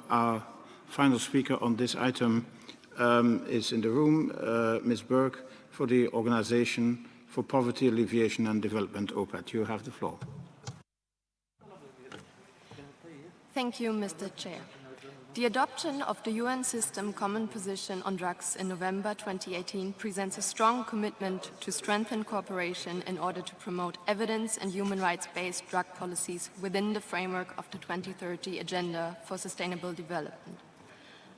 Our final speaker on this item is in the room, Ms. Burke, for the Organization for Poverty Alleviation and Development, OPAT. You have the floor. Thank you, Mr. Chair. The adoption of the UN System Common Position on Drugs in November 2018 presents a strong commitment to strengthen cooperation in order to promote evidence and human rights-based drug policies within the framework of the 2030 Agenda for Sustainable Development.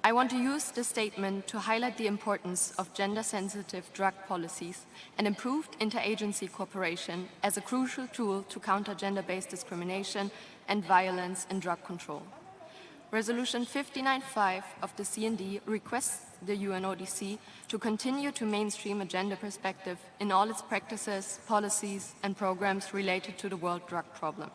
I want to use this statement to highlight the importance of gender-sensitive drug policies and improved interagency cooperation as a crucial tool to counter gender-based discrimination and violence in drug control. Resolution 59.5 of the CND requests the UNODC to continue to mainstream a gender perspective in all its practices, policies, and programs related to the world drug problem.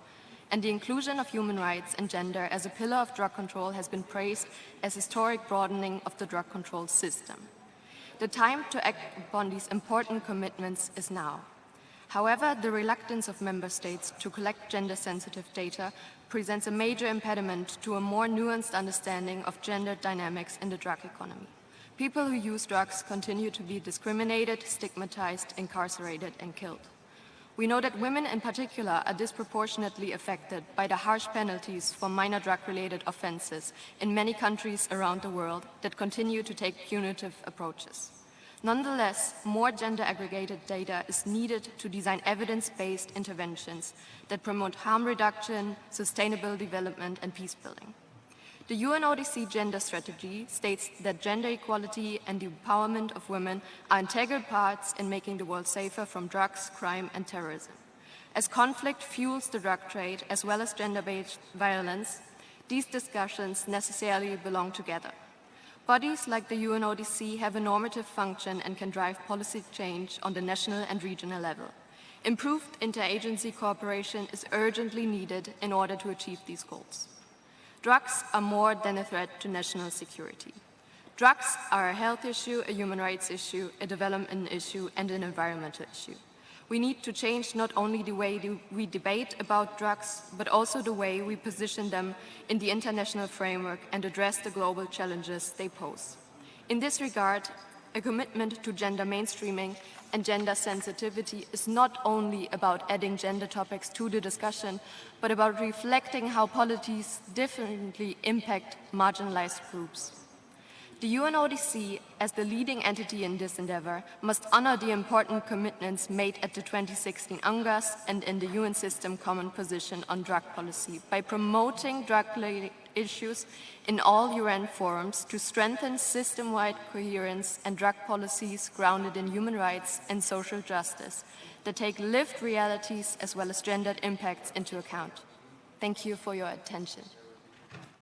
And the inclusion of human rights and gender as a pillar of drug control has been praised as historic broadening of the drug control system. The time to act upon these important commitments is now. However, the reluctance of member states to collect gender-sensitive data presents a major impediment to a more nuanced understanding of gender dynamics in the drug economy. People who use drugs continue to be discriminated, stigmatized, incarcerated, and killed. We know that women in particular are disproportionately affected by the harsh penalties for minor drug-related offenses in many countries around the world that continue to take punitive approaches. Nonetheless, more gender-aggregated data is needed to design evidence-based interventions that promote harm reduction, sustainable development, and peace building. The UNODC gender strategy states that gender equality and the empowerment of women are integral parts in making the world safer from drugs, crime, and terrorism. As conflict fuels the drug trade as well as gender-based violence, these discussions necessarily belong together. Bodies like the UNODC have a normative function and can drive policy change on the national and regional level. Improved interagency cooperation is urgently needed in order to achieve these goals. Drugs are more than a threat to national security. Drugs are a health issue, a human rights issue, a development issue, and an environmental issue. We need to change not only the way we debate about drugs, but also the way we position them in the international framework and address the global challenges they pose. In this regard, a commitment to gender mainstreaming and gender sensitivity is not only about adding gender topics to the discussion, but about reflecting how policies differently impact marginalized groups. The UNODC, as the leading entity in this endeavor, must honor the important commitments made at the 2016 UNGAS and in the UN System Common Position on Drug Policy by promoting drug-related issues in all UN forums to strengthen system-wide coherence and drug policies grounded in human rights and social justice that take lived realities as well as gendered impacts into account. Thank you for your attention.